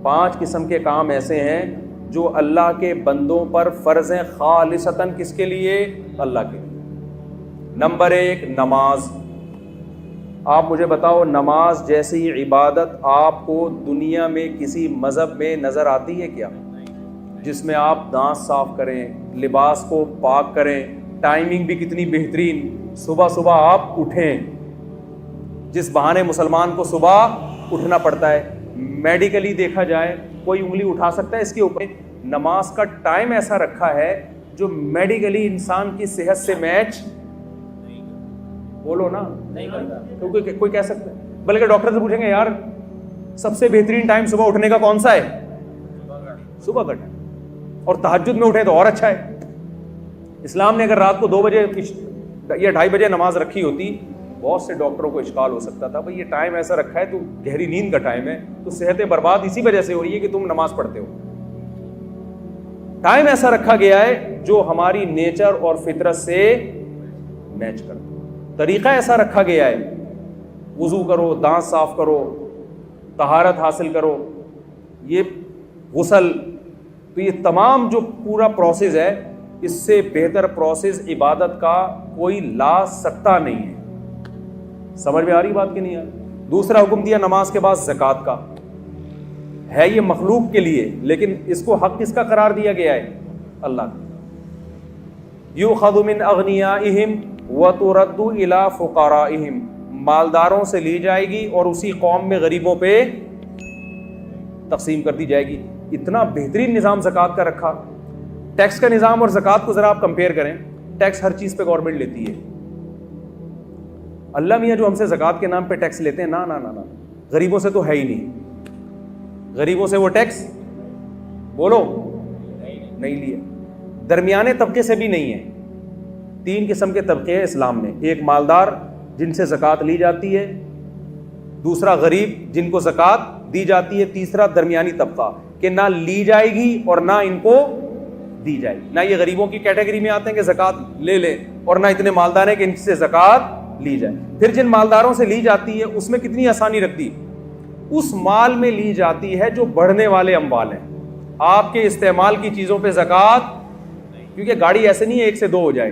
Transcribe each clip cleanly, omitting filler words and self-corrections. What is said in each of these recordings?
5 قسم کے کام ایسے ہیں جو اللہ کے بندوں پر فرض ہیں خالصتاً، کس کے لیے؟ اللہ کے لیے۔ نمبر 1 نماز۔ آپ مجھے بتاؤ نماز جیسی عبادت آپ کو دنیا میں کسی مذہب میں نظر آتی ہے کیا؟ جس میں آپ دانت صاف کریں، لباس کو پاک کریں، ٹائمنگ بھی کتنی بہترین، صبح صبح آپ اٹھیں۔ جس بہانے مسلمان کو صبح اٹھنا پڑتا ہے، میڈیکلی دیکھا جائے کوئی انگلی اٹھا سکتا ہے اس کے اوپر؟ نماز کا ٹائم ایسا رکھا ہے جو میڈیکلی انسان کی صحت سے میچ، بولو نا، نہیں کرتا۔ کیونکہ کوئی کہہ سکتا ہے، بلکہ ڈاکٹر سے پوچھیں گے یار سب سے بہترین ٹائم صبح اٹھنے کا کون سا ہے؟ صبح کا ٹائم، اور تہجد میں اٹھے تو اور اچھا ہے۔ اسلام نے اگر رات کو 2 بجے یا 2:30 بجے نماز رکھی ہوتی، بہت سے ڈاکٹروں کو اشکال ہو سکتا تھا، بھئی یہ ٹائم ایسا رکھا ہے تو گہری نیند کا ٹائم ہے، تو صحتیں برباد اسی وجہ سے ہو رہی ہے کہ تم نماز پڑھتے ہو۔ ٹائم ایسا رکھا گیا ہے جو ہماری نیچر اور فطرت سے میچ کرتا ہے، طریقہ ایسا رکھا گیا ہے، وضو کرو، دانت صاف کرو، طہارت حاصل کرو، یہ غسل، تو یہ تمام جو پورا پروسیس ہے، اس سے بہتر پروسیس عبادت کا کوئی لا سکتا نہیں ہے۔ سمجھ میں آ رہی بات کہ نہیں ہے؟ دوسرا حکم دیا نماز کے بعد زکوٰۃ کا، ہے یہ مخلوق کے لیے، لیکن اس کو حق کس کا قرار دیا گیا ہے؟ اللہ کا۔ یؤخذ من اغنیائہم وترد الی فقرائہم، مالداروں سے لی جائے گی اور اسی قوم میں غریبوں پہ تقسیم کر دی جائے گی۔ اتنا بہترین نظام زکوٰۃ کا رکھا۔ ٹیکس کا نظام اور زکوٰۃ کو ذرا آپ کمپیئر کریں، ٹیکس ہر چیز پہ گورنمنٹ لیتی ہے، اللہ میاں جو ہم سے زکوٰۃ کے نام پہ ٹیکس لیتے ہیں، نا نا نا نا، غریبوں سے تو ہے ہی نہیں، غریبوں سے وہ ٹیکس بولو نہیں لیا، درمیانے طبقے سے بھی نہیں ہے۔ 3 قسم کے طبقے ہیں اسلام میں، ایک مالدار جن سے زکوٰۃ لی جاتی ہے، دوسرا غریب جن کو زکوٰۃ دی جاتی ہے، تیسرا درمیانی طبقہ کہ نہ لی جائے گی اور نہ ان کو دی جائے گی، نہ یہ غریبوں کی کیٹیگری میں آتے ہیں کہ زکوٰۃ لے لیں، اور نہ اتنے مالدار ہیں کہ ان سے زکوٰۃ لی جائے۔ پھر جن مالداروں سے لی جاتی ہے اس میں کتنی آسانی رکھ دی، اس مال میں لی جاتی ہے جو بڑھنے والے اموال ہیں، آپ کے استعمال کی چیزوں پہ زکوٰۃ، کیونکہ گاڑی ایسے نہیں ہے 1 سے 2 ہو جائے،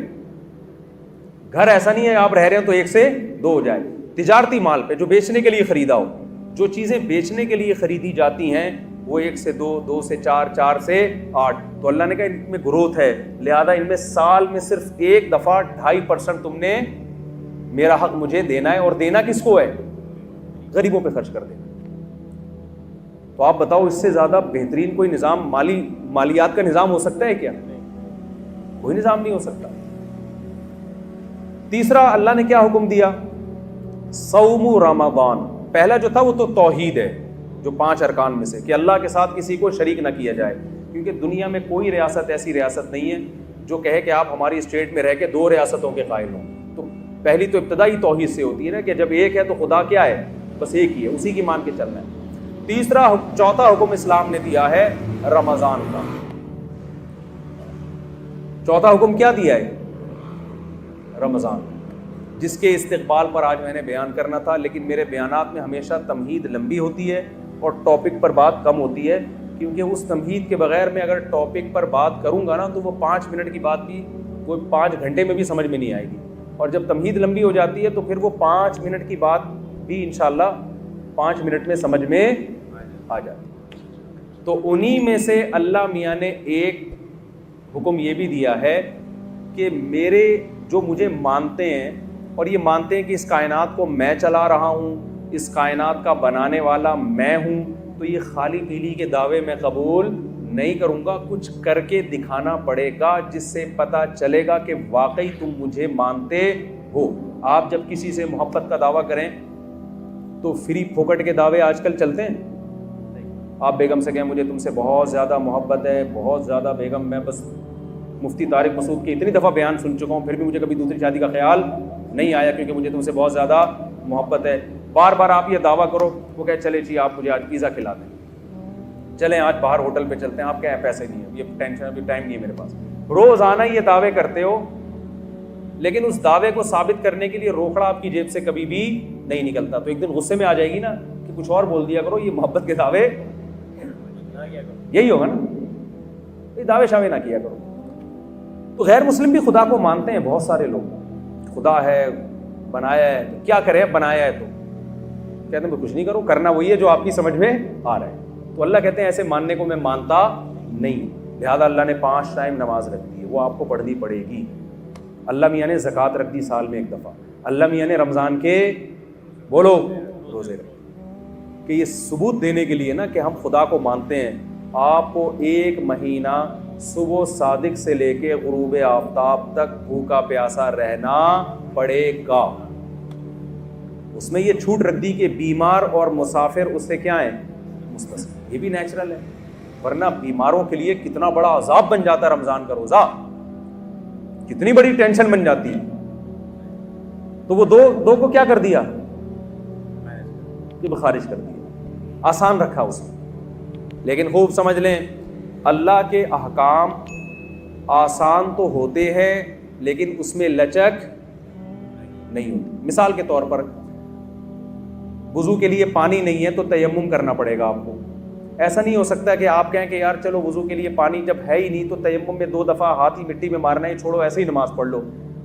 گھر ایسا نہیں ہے آپ رہ رہے ہیں تو 1 سے 2 ہو جائے، تجارتی مال پہ جو بیچنے کے لیے خریدا ہو، جو چیزیں بیچنے کے لیے خریدی جاتی ہیں وہ 1 سے 2، 2 سے 4، 4 سے 8، تو اللہ نے کہا ان میں گروتھ ہے، لہذا ان میں سال میں صرف ایک دفعہ 2.5% تم نے میرا حق مجھے دینا ہے، اور دینا کس کو ہے؟ غریبوں پہ خرچ کر دینا۔ تو آپ بتاؤ اس سے زیادہ بہترین کوئی نظام مالیات کا نظام ہو سکتا ہے کیا؟ کوئی نظام نہیں ہو سکتا۔ تیسرا اللہ نے کیا حکم دیا؟ صوم رمضان۔ پہلا جو تھا وہ تو توحید ہے، جو 5 ارکان میں سے، کہ اللہ کے ساتھ کسی کو شریک نہ کیا جائے، کیونکہ دنیا میں کوئی ریاست ایسی ریاست نہیں ہے جو کہے کہ آپ ہماری اسٹیٹ میں رہ کے 2 ریاستوں کے قائل ہوں۔ تو پہلی تو ابتدائی توحید سے ہوتی ہے نا، کہ جب ایک ہے تو خدا کیا ہے؟ بس ایک ہی ہے، اسی کی مان کے چلنا ہے۔ چوتھا حکم اسلام نے دیا ہے رمضان کا۔ چوتھا حکم کیا دیا ہے؟ رمضان، جس کے استقبال پر آج میں نے بیان کرنا تھا، لیکن میرے بیانات میں ہمیشہ تمہید لمبی ہوتی ہے اور ٹاپک پر بات کم ہوتی ہے، کیونکہ اس تمہید کے بغیر میں اگر ٹاپک پر بات کروں گا نا تو وہ 5 منٹ کی بات بھی کوئی 5 گھنٹے میں بھی سمجھ میں نہیں آئے گی، اور جب تمہید لمبی ہو جاتی ہے تو پھر وہ 5 منٹ کی بات بھی انشاءاللہ 5 منٹ میں سمجھ میں آ جاتی ہے۔ تو انہی میں سے اللہ میاں نے ایک حکم یہ بھی دیا ہے کہ میرے جو مجھے مانتے ہیں اور یہ مانتے ہیں کہ اس کائنات کو میں چلا رہا ہوں، اس کائنات کا بنانے والا میں ہوں، تو یہ خالی پیلی کے دعوے میں قبول نہیں کروں گا، کچھ کر کے دکھانا پڑے گا جس سے پتہ چلے گا کہ واقعی تم مجھے مانتے ہو۔ آپ جب کسی سے محبت کا دعویٰ کریں تو فری پھوکٹ کے دعوے آج کل چلتے ہیں۔ آپ بیگم سے کہیں مجھے تم سے بہت زیادہ محبت ہے، بہت زیادہ بیگم، میں بس مفتی طارق مسعود کے اتنی دفعہ بیان سن چکا ہوں پھر بھی مجھے کبھی دوسری شادی کا خیال نہیں آیا، کیونکہ مجھے تم سے بہت زیادہ محبت ہے۔ بار بار آپ یہ دعویٰ کرو، وہ کہے چلے جی آپ مجھے آج پیزا کھلا دیں، چلیں آج باہر ہوٹل پہ چلتے ہیں، آپ کہیں پیسے نہیں ہیں، یہ ٹینشن، ابھی ٹائم نہیں ہے میرے پاس۔ روزانہ یہ دعوے کرتے ہو، لیکن اس دعوے کو ثابت کرنے کے لیے روکڑا آپ کی جیب سے کبھی بھی نہیں نکلتا۔ تو ایک دن غصے میں آ جائے گی نا کہ کچھ اور بول دیا کرو، یہ محبت کے دعوے یہی ہوگا نا, یہ دعوے شاوے نہ کیا کرو. تو غیر مسلم بھی خدا کو مانتے ہیں بہت سارے لوگ, خدا ہے, بنایا ہے, تو کیا کرے, بنایا ہے تو کہتے ہیں کچھ نہیں کرو, کرنا وہی ہے جو آپ کی سمجھ میں آ رہا ہے. تو اللہ کہتے ہیں ایسے ماننے کو میں مانتا نہیں, لہذا اللہ نے 5 ٹائم نماز رکھ دی ہے, وہ آپ کو پڑھنی پڑے گی. اللہ میاں نے زکوٰۃ رکھ دی سال میں 1 دفعہ, اللہ میاں نے رمضان کے بولو روزے رکھ, کہ یہ ثبوت دینے کے لیے نا کہ ہم خدا کو مانتے ہیں. آپ کو 1 مہینہ صبح صادق سے لے کے غروب آفتاب تک بھوکا پیاسا رہنا پڑے گا. اس میں یہ چھوٹ رکھ دی کہ بیمار اور مسافر اس سے کیا ہیں, مستثنی. یہ بھی نیچرل ہے, ورنہ بیماروں کے لیے کتنا بڑا عذاب بن جاتا ہے رمضان کا روزہ, کتنی بڑی ٹینشن بن جاتی ہے. تو وہ دو کو کیا کر دیا, یہ خارج کر دیا, آسان رکھا اس میں. لیکن خوب سمجھ لیں, اللہ کے احکام آسان تو ہوتے ہیں لیکن اس میں لچک نہیں ہوتی. مثال کے طور پر وضو کے لیے پانی نہیں ہے تو تیمم کرنا پڑے گا آپ کو. ایسا نہیں ہو سکتا کہ آپ کہیں کہ یار چلو وضو کے لیے پانی جب ہے ہی نہیں تو تیمم میں 2 دفعہ ہاتھ ہی مٹی میں مارنا ہی چھوڑو, ایسے ہی نماز پڑھ لو.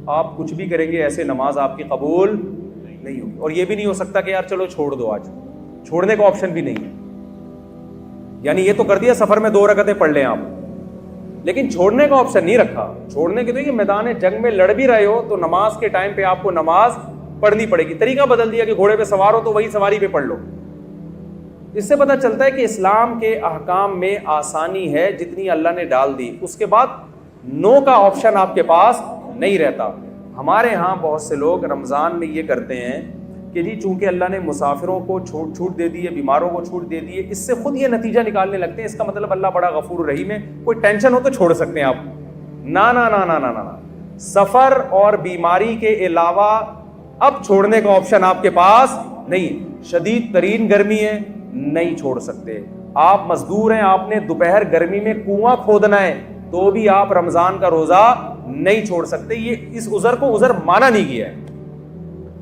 آپ کچھ بھی کریں گے ایسے نماز آپ کی قبول نہیں ہوگی. اور یہ بھی نہیں ہو سکتا کہ یار چلو چھوڑ دو, آج چھوڑنے کا آپشن بھی نہیں ہے. یعنی یہ تو کر دیا سفر میں 2 رکعتیں پڑھ لیں آپ, لیکن چھوڑنے کا آپشن نہیں رکھا. چھوڑنے کے تو یہ میدان جنگ میں لڑ بھی رہے ہو تو نماز کے ٹائم پہ آپ کو نماز پڑھنی پڑے گی. طریقہ بدل دیا کہ گھوڑے پہ سوار ہو تو وہی سواری پہ پڑھ لو. اس سے پتہ چلتا ہے کہ اسلام کے احکام میں آسانی ہے جتنی اللہ نے ڈال دی, اس کے بعد نو کا آپشن آپ کے پاس نہیں رہتا. ہمارے ہاں بہت سے لوگ رمضان میں یہ کرتے ہیں کہ جی چونکہ اللہ نے مسافروں کو چھوٹ دے دی ہے, بیماروں کو چھوٹ دے دی ہے, اس سے خود یہ نتیجہ نکالنے لگتے ہیں اس کا مطلب اللہ بڑا غفور رحیم ہے, کوئی ٹینشن ہو تو چھوڑ سکتے ہیں آپ. نا نا نا نا نا نا, سفر اور بیماری کے علاوہ اب چھوڑنے کا آپشن آپ کے پاس نہیں. شدید ترین گرمی ہے, نہیں چھوڑ سکتے. آپ مزدور ہیں, آپ نے دوپہر گرمی میں کنواں کھودنا ہے تو بھی آپ رمضان کا روزہ نہیں چھوڑ سکتے. یہ اس عذر کو عذر مانا نہیں گیا ہے.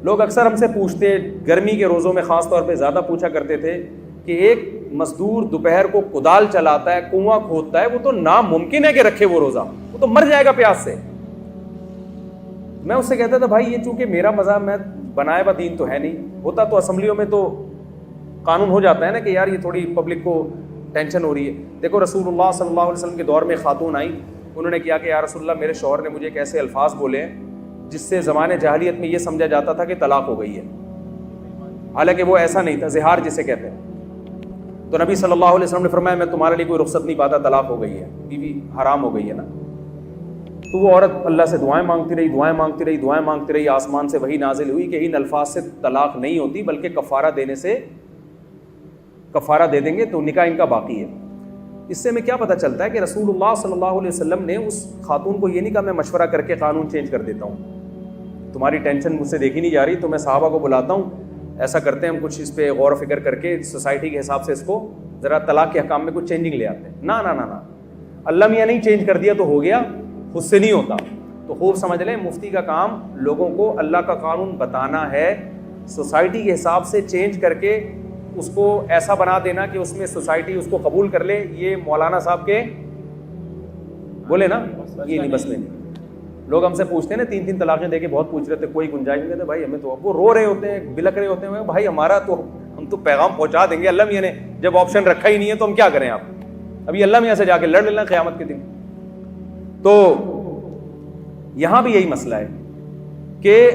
لوگ اکثر ہم سے پوچھتے, گرمی کے روزوں میں خاص طور پہ زیادہ پوچھا کرتے تھے کہ ایک مزدور دوپہر کو کدال چلاتا ہے, کنواں کھودتا ہے, وہ تو ناممکن ہے کہ رکھے وہ روزہ, وہ تو مر جائے گا پیاس سے. میں اس سے کہتا تھا بھائی یہ چونکہ میرا مذہب میں بنائے با دین تو ہے نہیں, ہوتا تو اسمبلیوں میں تو قانون ہو جاتا ہے نا کہ یار یہ تھوڑی پبلک کو ٹینشن ہو رہی ہے. دیکھو رسول اللہ صلی اللہ علیہ وسلم کے دور میں خاتون آئی, انہوں نے کیا کہ یا رسول اللہ میرے شوہر نے مجھے ایک ایسے الفاظ بولے ہیں جس سے زمانے جاہلیت میں یہ سمجھا جاتا تھا کہ طلاق ہو گئی ہے, حالانکہ وہ ایسا نہیں تھا, زہار جسے کہتے ہیں. تو نبی صلی اللہ علیہ وسلم نے فرمایا میں تمہارے لیے کوئی رخصت نہیں پاتا, طلاق ہو گئی ہے, بیوی حرام ہو گئی ہے نا. تو وہ عورت اللہ سے دعائیں مانگتی رہی, دعائیں مانگتی رہی, دعائیں مانگتی رہی. آسمان سے وحی نازل ہوئی کہ ان الفاظ سے طلاق نہیں ہوتی بلکہ کفارہ دینے سے کفارہ دے دیں گے تو نکاح ان کا باقی ہے. اس سے ہمیں کیا پتہ چلتا ہے کہ رسول اللہ صلی اللہ علیہ وسلم نے اس خاتون کو یہ نہیں کہا میں مشورہ کر کے قانون چینج کر دیتا ہوں, تمہاری ٹینشن مجھ سے دیکھی نہیں جا رہی تو میں صحابہ کو بلاتا ہوں, ایسا کرتے ہیں ہم کچھ اس پہ غور و فکر کر کے سوسائٹی کے حساب سے اس کو ذرا طلاق کے حکام میں کچھ چینجنگ لے آتے ہیں. نا نا نا نا, اللہ میاں نہیں چینج کر دیا تو ہو گیا, خود سے نہیں ہوتا. تو خوب سمجھ لیں مفتی کا کام لوگوں کو اللہ کا قانون بتانا ہے, سوسائٹی کے حساب سے چینج کر کے اس کو ایسا بنا دینا کہ اس میں سوسائٹی اس کو قبول کر لے. یہ مولانا صاحب کے بولے نا, یہ نہیں بس میں نہیں. لوگ ہم سے پوچھتے ہیں نا 3 طلاقیں دے کے بہت پوچھ رہے تھے, کوئی گنجائش نہیں کہتے بھائی ہمیں تو, وہ رو رہے ہوتے ہیں, بلک رہے ہوتے ہیں, بھائی ہمارا تو ہم تو پیغام پہنچا دیں گے, اللہ میاں نے جب آپشن رکھا ہی نہیں ہے تو ہم کیا کریں. آپ ابھی اللہ میاں سے جا کے لڑ لینا قیامت کے دن. تو یہاں بھی یہی مسئلہ ہے کہ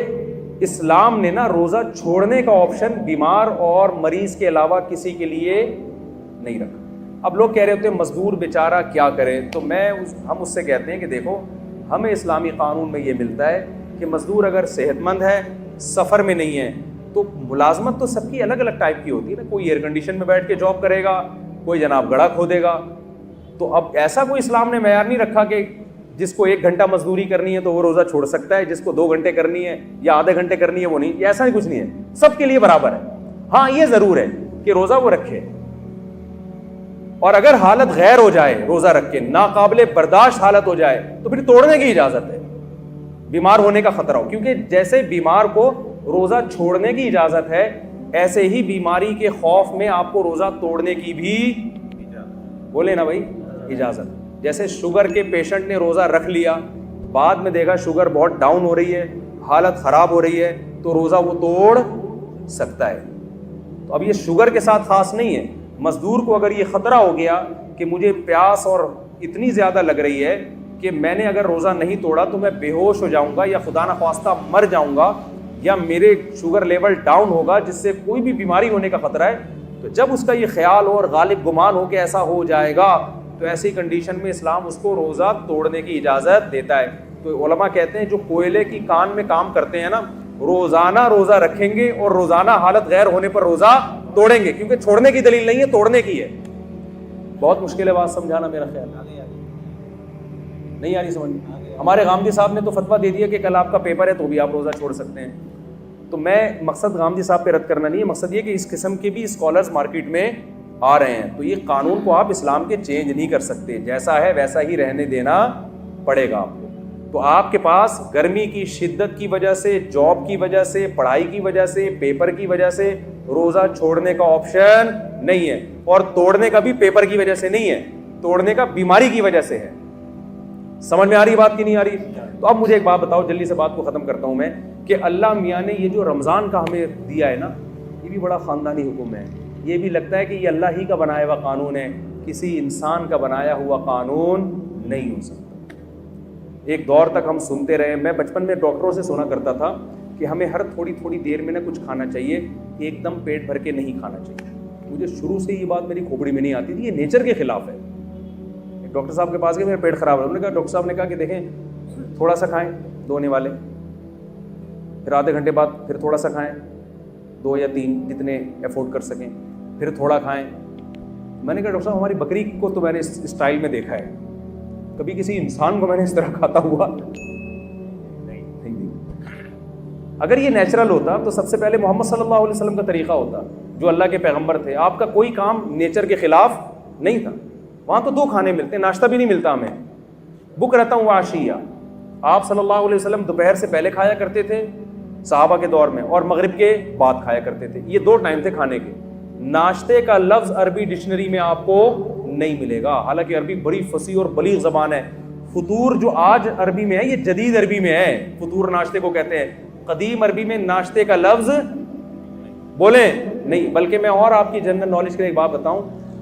اسلام نے نا روزہ چھوڑنے کا آپشن بیمار اور مریض کے علاوہ کسی کے لیے نہیں رکھا. اب لوگ کہہ رہے ہوتے ہیں مزدور بیچارہ کیا کرے, تو ہم اس سے کہتے ہیں کہ دیکھو ہمیں اسلامی قانون میں یہ ملتا ہے کہ مزدور اگر صحت مند ہے, سفر میں نہیں ہے, تو ملازمت تو سب کی الگ الگ ٹائپ کی ہوتی ہے نا. کوئی ایئر کنڈیشن میں بیٹھ کے جاب کرے گا, کوئی جناب گڑھا کھودے گا. تو اب ایسا کوئی اسلام نے معیار نہیں رکھا کہ جس کو 1 گھنٹہ مزدوری کرنی ہے تو وہ روزہ چھوڑ سکتا ہے, جس کو 2 گھنٹے کرنی ہے یا آدھے گھنٹے کرنی ہے وہ نہیں. ایسا ہی کچھ نہیں ہے, سب کے لیے برابر ہے. ہاں یہ ضرور ہے کہ روزہ وہ رکھے, اور اگر حالت غیر ہو جائے روزہ رکھ کے, ناقابل برداشت حالت ہو جائے تو پھر توڑنے کی اجازت ہے, بیمار ہونے کا خطرہ ہو. کیونکہ جیسے بیمار کو روزہ چھوڑنے کی اجازت ہے, ایسے ہی بیماری کے خوف میں آپ کو روزہ توڑنے کی بھی بولے نا بھائی اجازت. جیسے شوگر کے پیشنٹ نے روزہ رکھ لیا, بعد میں دیکھا شوگر بہت ڈاؤن ہو رہی ہے, حالت خراب ہو رہی ہے, تو روزہ وہ توڑ سکتا ہے. تو اب یہ شوگر کے ساتھ خاص نہیں ہے. مزدور کو اگر یہ خطرہ ہو گیا کہ مجھے پیاس اور اتنی زیادہ لگ رہی ہے کہ میں نے اگر روزہ نہیں توڑا تو میں بے ہوش ہو جاؤں گا یا خدا نخواستہ مر جاؤں گا یا میرے شوگر لیول ڈاؤن ہوگا جس سے کوئی بھی بیماری ہونے کا خطرہ ہے, تو جب اس کا یہ خیال اور غالب گمان ہو کہ ایسا ہو جائے گا تو ایسی کنڈیشن میں اسلام اس کو روزہ توڑنے کی اجازت دیتا ہے. تو علماء کہتے ہیں جو کوئلے کی کان میں کام کرتے ہیں نا, روزانہ روزہ رکھیں گے اور روزانہ حالت غیر ہونے پر روزہ توڑیں گے, کیونکہ چھوڑنے کی دلیل نہیں ہے, توڑنے کی ہے. بہت مشکل ہے بات سمجھانا, میرا خیال نہیں آ رہی سمجھ. ہمارے غامدی صاحب نے تو فتویٰ دے دیا کہ کل آپ کا پیپر ہے تو بھی آپ روزہ چھوڑ سکتے ہیں. تو میں مقصد غامدی صاحب پہ رد کرنا نہیں ہے, مقصد یہ کہ اس قسم کے بھی اسکالرز مارکیٹ میں آ رہے ہیں. تو یہ قانون کو آپ اسلام کے چینج نہیں کر سکتے, جیسا ہے ویسا ہی رہنے دینا پڑے گا آپ کو. تو آپ کے پاس گرمی کی شدت کی وجہ سے, جاب کی وجہ سے, پڑھائی کی وجہ سے, پیپر کی وجہ سے روزہ چھوڑنے کا آپشن نہیں ہے, اور توڑنے کا بھی پیپر کی وجہ سے نہیں ہے, توڑنے کا بیماری کی وجہ سے ہے. سمجھ میں آ رہی بات کی نہیں آ رہی؟ تو اب مجھے ایک بات بتاؤ, جلدی سے بات کو ختم کرتا ہوں میں, کہ اللہ میاں نے یہ جو رمضان کا ہمیں دیا ہے نا, یہ بھی بڑا خاندانی حکم ہے. یہ بھی لگتا ہے کہ یہ اللہ ہی کا بنایا ہوا قانون ہے, کسی انسان کا بنایا ہوا قانون نہیں ہو سکتا. ایک دور تک ہم سنتے رہے, میں بچپن میں ڈاکٹروں سے سنا کرتا تھا کہ ہمیں ہر تھوڑی تھوڑی دیر میں نا کچھ کھانا چاہیے, ایک دم پیٹ بھر کے نہیں کھانا چاہیے. مجھے شروع سے یہ بات میری کھوپڑی میں نہیں آتی تھی, یہ نیچر کے خلاف ہے. ڈاکٹر صاحب کے پاس گئے, میرا پیٹ خراب ہے. انہوں نے کہا, ڈاکٹر صاحب نے کہا کہ دیکھیں تھوڑا سا کھائیں 2 ہونے والے, پھر آدھے گھنٹے بعد پھر تھوڑا سا کھائیں, 2 یا 3 جتنے افورڈ کر سکیں, پھر تھوڑا کھائیں. میں نے کہا ڈاکٹر صاحب ہماری بکری کو تو میں نے اس اسٹائل میں دیکھا ہے, کبھی کسی انسان کو میں نے اس طرح کھاتا ہوا نہیں. اگر یہ نیچرل ہوتا تو سب سے پہلے محمد صلی اللہ علیہ وسلم کا طریقہ ہوتا, جو اللہ کے پیغمبر تھے. آپ کا کوئی کام نیچر کے خلاف نہیں تھا. وہاں تو 2 کھانے ملتے ہیں, ناشتہ بھی نہیں ملتا ہمیں. بک رہتا ہوں عشیہ, آپ صلی اللہ علیہ وسلم دوپہر سے پہلے کھایا کرتے تھے صحابہ کے دور میں, اور مغرب کے بعد کھایا کرتے تھے. یہ 2 ٹائم تھے کھانے کے. ناشتے کا لفظ عربی ڈکشنری میں آپ کو نہیں ملے گا, حالانکہ عربی بڑی فصیح اور بلیغ زبان ہے. فطور جو آج عربی میں ہے یہ جدید عربی میں ہے, فطور ناشتے کو کہتے ہیں. قدیم عربی میں ناشتے کا لفظ بولیں نہیں. بلکہ میں اور آپ کی جنرل نالج کے لیے ایک بات بتاؤں,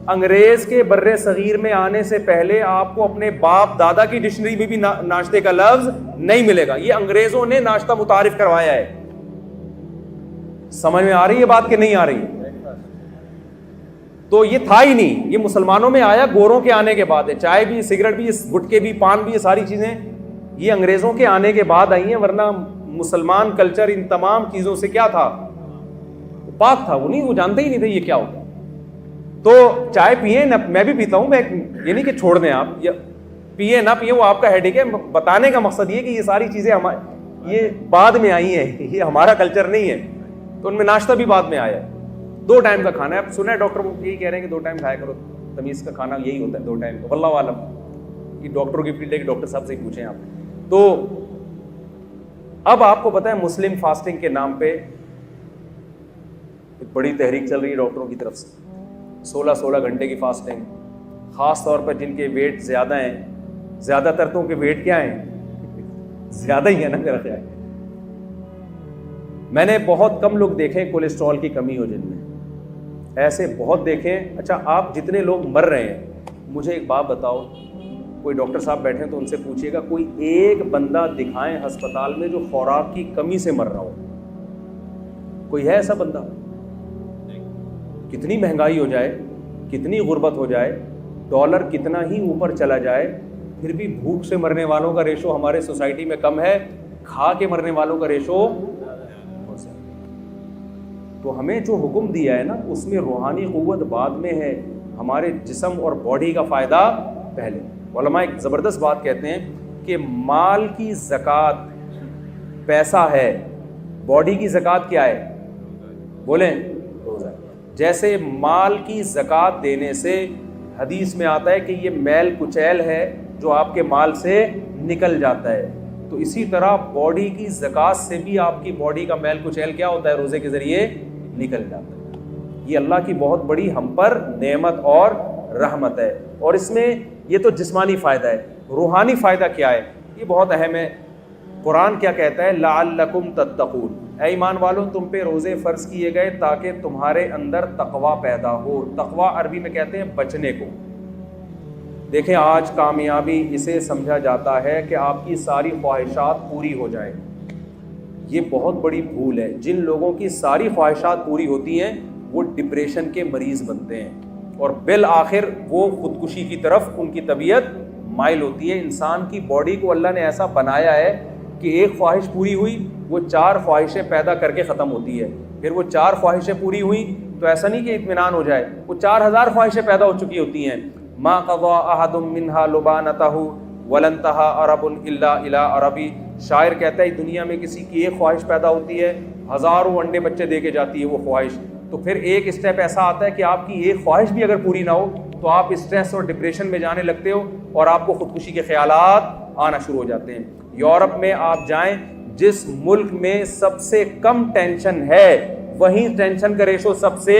انگریز کے بر صغیر میں آنے سے پہلے آپ کو اپنے باپ دادا کی ڈکشنری میں بھی ناشتے کا لفظ نہیں ملے گا. یہ انگریزوں نے ناشتہ متعارف کروایا ہے. سمجھ میں آ رہی ہے بات کہ نہیں آ رہی؟ تو یہ تھا ہی نہیں, یہ مسلمانوں میں آیا گوروں کے آنے کے بعد ہے. چائے بھی, سگریٹ بھی, گٹکے بھی, پان بھی, یہ ساری چیزیں یہ انگریزوں کے آنے کے بعد آئی ہیں. ورنہ مسلمان کلچر ان تمام چیزوں سے کیا تھا, پاک تھا. وہ جانتے ہی نہیں تھے یہ کیا ہوتا. تو چائے پیئیں نہ, میں بھی پیتا ہوں, میں یہ نہیں کہ چھوڑ دیں آپ, پیئیں نہ پیئیں وہ آپ کا ہیڈیک ہے. بتانے کا مقصد یہ کہ یہ ساری چیزیں یہ بعد میں آئی ہیں, یہ ہمارا کلچر نہیں ہے. تو ان میں ناشتہ بھی بعد میں آیا ہے. 2 ٹائم کا کھانا ہے. اب سنا ہے ڈاکٹر یہی کہہ رہے ہیں کہ 2 ٹائم کھایا کرو, تمیز کا کھانا یہی ہوتا ہے 2 ٹائم کا. واللہ عالم, یہ ڈاکٹروں کی فیلڈ ہے کہ ڈاکٹر صاحب سے ہی پوچھیں آپ. تو اب آپ کو پتہ ہے مسلم فاسٹنگ کے نام پہ ایک بڑی تحریک چل رہی ہے ڈاکٹروں کی طرف سے. 16 گھنٹے کی فاسٹنگ, خاص طور پر جن کے ویٹ زیادہ ہیں. زیادہ تر تو کے ویٹ کیا ہیں, زیادہ ہی ہے نا میرا خیال. میں نے بہت کم لوگ دیکھے کولیسٹرول کی کمی ہو جن میں, ایسے بہت دیکھیں. اچھا آپ جتنے لوگ مر رہے ہیں, مجھے ایک بات بتاؤ, کوئی ڈاکٹر صاحب بیٹھے ہیں تو ان سے پوچھیے گا کوئی ایک بندہ دکھائیں ہسپتال میں جو خوراک کی کمی سے مر رہا ہو. کوئی ہے ایسا بندہ؟ کتنی مہنگائی ہو جائے, کتنی غربت ہو جائے, ڈالر کتنا ہی اوپر چلا جائے, پھر بھی بھوک سے مرنے والوں کا ریشو ہمارے سوسائٹی میں کم ہے, کھا کے مرنے والوں کا ریشو. تو ہمیں جو حکم دیا ہے نا اس میں روحانی قوت بعد میں ہے, ہمارے جسم اور باڈی کا فائدہ پہلے. علماء ایک زبردست بات کہتے ہیں کہ مال کی زکوٰۃ پیسہ ہے, باڈی کی زکوٰۃ کیا ہے, بولیں روزہ. جیسے مال کی زکوٰۃ دینے سے حدیث میں آتا ہے کہ یہ میل کچیل ہے جو آپ کے مال سے نکل جاتا ہے, تو اسی طرح باڈی کی زکوٰۃ سے بھی آپ کی باڈی کا میل کچیل کیا ہوتا ہے, روزے کے ذریعے نکل جاتا ہے. یہ اللہ کی بہت بڑی ہم پر نعمت اور رحمت ہے. اور اس میں یہ تو جسمانی فائدہ ہے, روحانی فائدہ کیا ہے, یہ بہت اہم ہے. قرآن کیا کہتا ہے؟ لعلکم تتقون, اے ایمان والوں تم پہ روزے فرض کیے گئے تاکہ تمہارے اندر تقوی پیدا ہو. تقوی عربی میں کہتے ہیں بچنے کو. دیکھیں آج کامیابی اسے سمجھا جاتا ہے کہ آپ کی ساری خواہشات پوری ہو جائیں. یہ بہت بڑی بھول ہے. جن لوگوں کی ساری خواہشات پوری ہوتی ہیں وہ ڈپریشن کے مریض بنتے ہیں اور بالآخر وہ خودکشی کی طرف ان کی طبیعت مائل ہوتی ہے. انسان کی باڈی کو اللہ نے ایسا بنایا ہے کہ ایک خواہش پوری ہوئی وہ 4 خواہشیں پیدا کر کے ختم ہوتی ہے. پھر وہ 4 خواہشیں پوری ہوئیں تو ایسا نہیں کہ اطمینان ہو جائے, وہ 4000 خواہشیں پیدا ہو چکی ہوتی ہیں. ما قضى احد منها لبانته ولن انتهى عرب الا الى عربی. شاعر کہتا ہے دنیا میں کسی کی ایک خواہش پیدا ہوتی ہے, ہزاروں انڈے بچے دے کے جاتی ہے وہ خواہش. تو پھر ایک اسٹیپ ایسا آتا ہے کہ آپ کی ایک خواہش بھی اگر پوری نہ ہو تو آپ اسٹریس اور ڈپریشن میں جانے لگتے ہو اور آپ کو خودکشی کے خیالات آنا شروع ہو جاتے ہیں. یورپ میں آپ جائیں, جس ملک میں سب سے کم ٹینشن ہے وہیں ٹینشن کا ریشو سب سے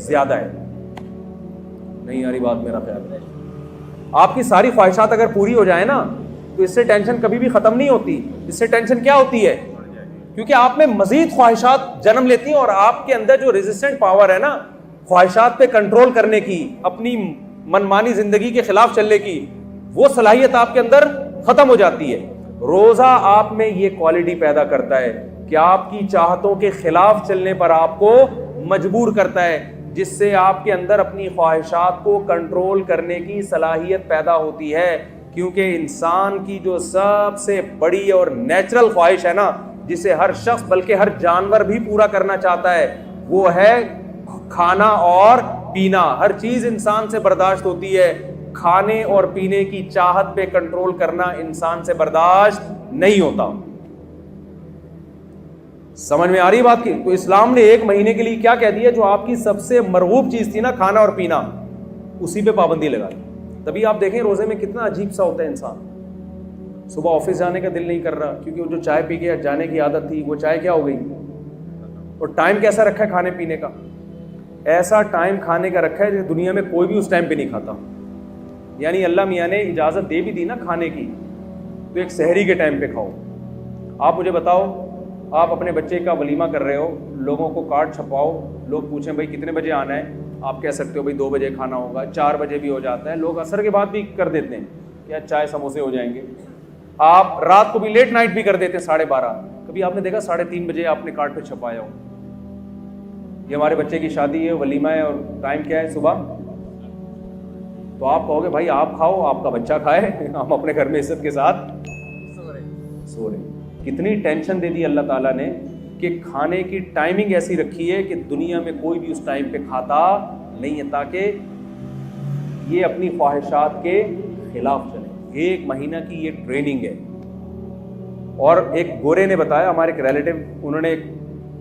زیادہ ہے. نہیں آ رہی بات میرا خیال ہے. آپ کی ساری خواہشات اگر پوری ہو جائیں نا تو اس سے ٹینشن کبھی بھی ختم نہیں ہوتی. اس سے ٹینشن کیا ہوتی ہے؟ کیونکہ آپ میں مزید خواہشات جنم لیتی ہیں اور آپ کے اندر جو ریزسٹنٹ پاور ہے نا خواہشات پہ کنٹرول کرنے کی, اپنی منمانی زندگی کے خلاف چلنے کی, وہ صلاحیت آپ کے اندر ختم ہو جاتی ہے. روزہ آپ میں یہ کوالٹی پیدا کرتا ہے کہ آپ کی چاہتوں کے خلاف چلنے پر آپ کو مجبور کرتا ہے, جس سے آپ کے اندر اپنی خواہشات کو کنٹرول کرنے کی صلاحیت پیدا ہوتی ہے. کیونکہ انسان کی جو سب سے بڑی اور نیچرل خواہش ہے نا, جسے ہر شخص بلکہ ہر جانور بھی پورا کرنا چاہتا ہے, وہ ہے کھانا اور پینا. ہر چیز انسان سے برداشت ہوتی ہے, کھانے اور پینے کی چاہت پہ کنٹرول کرنا انسان سے برداشت نہیں ہوتا. سمجھ میں آ رہی بات کی؟ تو اسلام نے 1 مہینے کے لیے کیا کہہ دیا؟ جو آپ کی سب سے مرغوب چیز تھی نا کھانا اور پینا, اسی پہ پابندی لگا دی. تبھی آپ دیکھیں روزے میں کتنا عجیب سا ہوتا ہے انسان. صبح آفس جانے کا دل نہیں کر رہا کیونکہ وہ جو چائے پی کے جانے کی عادت تھی وہ چائے کیا ہو گئی. اور ٹائم کیسا رکھا ہے کھانے پینے کا؟ ایسا ٹائم کھانے کا رکھا ہے کہ دنیا میں کوئی بھی اس ٹائم پہ نہیں کھاتا. یعنی اللہ میاں نے اجازت دے بھی دی نا کھانے کی, تو ایک سحری کے ٹائم پہ کھاؤ. آپ مجھے بتاؤ, آپ اپنے بچے کا ولیمہ کر رہے ہو, لوگوں کو کارڈ چھپاؤ, لوگ پوچھیں بھائی کتنے بجے آنا ہے, آپ کہہ سکتے ہو بھائی 2 بجے کھانا ہوگا, 4 بجے بھی ہو جاتا ہے, لوگ عصر کے بعد بھی کر دیتے ہیں کیا چائے سموسے ہو جائیں گے. آپ رات کو بھی لیٹ نائٹ بھی کر دیتے ہیں 12:30. کبھی آپ نے دیکھا 3:30 بجے آپ نے کارڈ پہ چھپایا ہو؟ یہ ہمارے بچے کی شادی ہے, ولیمہ ہے, اور ٹائم کیا ہے صبح. تو آپ کہو گے بھائی آپ کھاؤ, آپ کا بچہ کھائے, ہم اپنے گھر میں عزت کے ساتھ سو رہے. کتنی ٹینشن دے دی اللہ تعالیٰ نے کہ کھانے کی ٹائمنگ ایسی رکھی ہے کہ دنیا میں کوئی بھی اس ٹائم پہ کھاتا نہیں ہے, تاکہ یہ اپنی خواہشات کے خلاف چلے. 1 مہینہ کی یہ ٹریننگ ہے. اور ایک گورے نے بتایا, ہمارے ایک ریلیٹیو,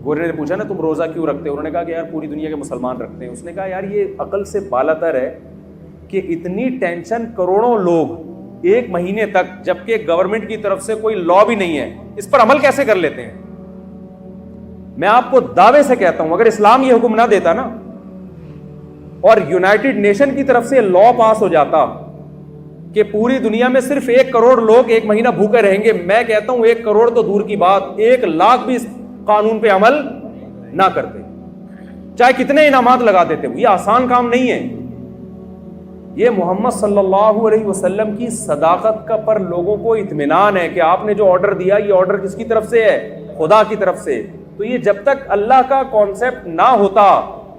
گورے نے پوچھا نا تم روزہ کیوں رکھتے ہو؟ انہوں نے کہا کہ یار پوری دنیا کے مسلمان رکھتے ہیں. اس نے کہا یار یہ عقل سے بالاتر ہے کہ اتنی ٹینشن کروڑوں لوگ 1 مہینے تک, جبکہ گورنمنٹ کی طرف سے کوئی لا بھی نہیں ہے, اس پر عمل کیسے کر لیتے ہیں؟ میں آپ کو دعوے سے کہتا ہوں اگر اسلام یہ حکم نہ دیتا نا اور یونائٹڈ نیشن کی طرف سے لا پاس ہو جاتا کہ پوری دنیا میں صرف 1 کروڑ لوگ 1 مہینہ بھوکے رہیں گے, میں کہتا ہوں 1 کروڑ تو دور کی بات, 1 لاکھ بھی اس قانون پہ عمل نہ کرتے, چاہے کتنے انعامات لگا دیتے. یہ آسان کام نہیں ہے. یہ محمد صلی اللہ علیہ وسلم کی صداقت کا پر لوگوں کو اطمینان ہے کہ آپ نے جو آرڈر دیا یہ آرڈر کس کی طرف سے ہے؟ خدا کی طرف سے. تو یہ جب تک اللہ کا کانسیپٹ نہ ہوتا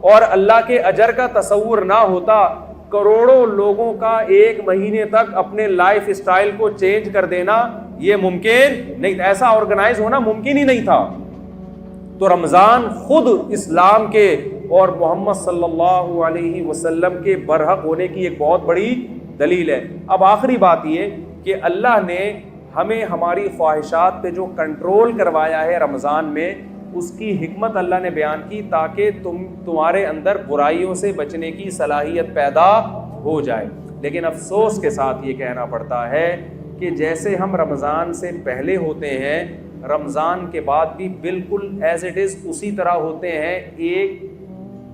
اور اللہ کے اجر کا تصور نہ ہوتا, کروڑوں لوگوں کا 1 مہینے تک اپنے لائف اسٹائل کو چینج کر دینا یہ ممکن نہیں, ایسا آرگنائز ہونا ممکن ہی نہیں تھا. تو رمضان خود اسلام کے اور محمد صلی اللہ علیہ وسلم کے برحق ہونے کی ایک بہت بڑی دلیل ہے. اب آخری بات یہ کہ اللہ نے ہمیں ہماری خواہشات پہ جو کنٹرول کروایا ہے رمضان میں, اس کی حکمت اللہ نے بیان کی تاکہ تمہارے اندر برائیوں سے بچنے کی صلاحیت پیدا ہو جائے. لیکن افسوس کے ساتھ یہ کہنا پڑتا ہے کہ جیسے ہم رمضان سے پہلے ہوتے ہیں, رمضان کے بعد بھی بالکل ایز اٹ از اسی طرح ہوتے ہیں.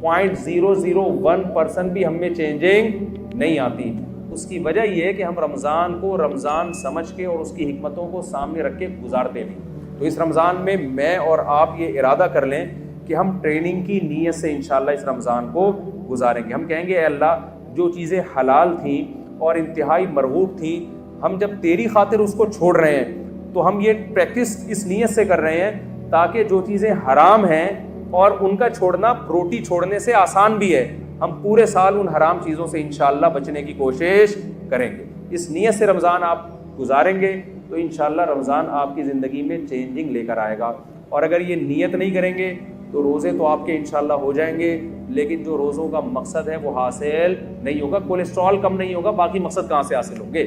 1.001% بھی ہم میں چینجنگ نہیں آتی. اس کی وجہ یہ ہے کہ ہم رمضان کو رمضان سمجھ کے اور اس کی حکمتوں کو سامنے رکھ کے گزارتے نہیں. تو اس رمضان میں میں اور آپ یہ ارادہ کر لیں کہ ہم ٹریننگ کی نیت سے انشاءاللہ اس رمضان کو گزاریں گے. ہم کہیں گے اے اللہ جو چیزیں حلال تھیں اور انتہائی مرغوب تھیں, ہم جب تیری خاطر اس کو چھوڑ رہے ہیں تو ہم یہ پریکٹس اس نیت سے کر رہے ہیں تاکہ جو چیزیں حرام ہیں اور ان کا چھوڑنا روٹی چھوڑنے سے آسان بھی ہے, ہم پورے سال ان حرام چیزوں سے انشاءاللہ بچنے کی کوشش کریں گے. اس نیت سے رمضان آپ گزاریں گے تو انشاءاللہ رمضان آپ کی زندگی میں چینجنگ لے کر آئے گا. اور اگر یہ نیت نہیں کریں گے تو روزے تو آپ کے انشاءاللہ ہو جائیں گے, لیکن جو روزوں کا مقصد ہے وہ حاصل نہیں ہوگا. کولیسٹرول کم نہیں ہوگا, باقی مقصد کہاں سے حاصل ہوں گے؟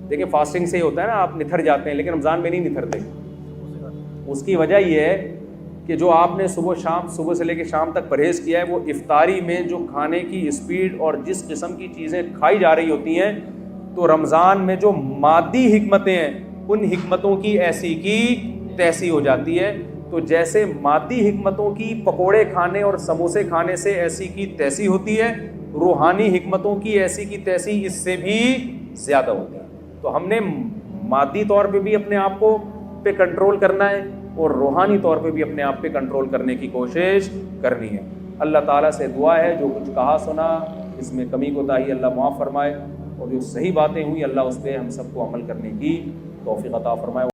دیکھیں فاسٹنگ سے ہی ہوتا ہے نا, آپ نتھر جاتے ہیں لیکن رمضان میں نہیں نتھرتے. اس کی وجہ یہ ہے کہ جو آپ نے صبح سے لے کے شام تک پرہیز کیا ہے, وہ افطاری میں جو کھانے کی اسپیڈ اور جس قسم کی چیزیں کھائی جا رہی ہوتی ہیں, تو رمضان میں جو مادی حکمتیں ہیں ان حکمتوں کی ایسی کی تیسی ہو جاتی ہے. تو جیسے مادی حکمتوں کی پکوڑے کھانے اور سموسے کھانے سے ایسی کی تیسی ہوتی ہے, روحانی حکمتوں کی ایسی کی تیسی اس سے بھی زیادہ ہوتی ہے. تو ہم نے مادی طور پہ بھی اپنے آپ کو پہ کنٹرول کرنا ہے اور روحانی طور پہ بھی اپنے آپ پہ کنٹرول کرنے کی کوشش کرنی ہے. اللہ تعالیٰ سے دعا ہے جو کچھ کہا سنا اس میں کمی کوتاہی اللہ معاف فرمائے, اور جو صحیح باتیں ہوئی اللہ اس پہ ہم سب کو عمل کرنے کی توفیق عطا فرمائے.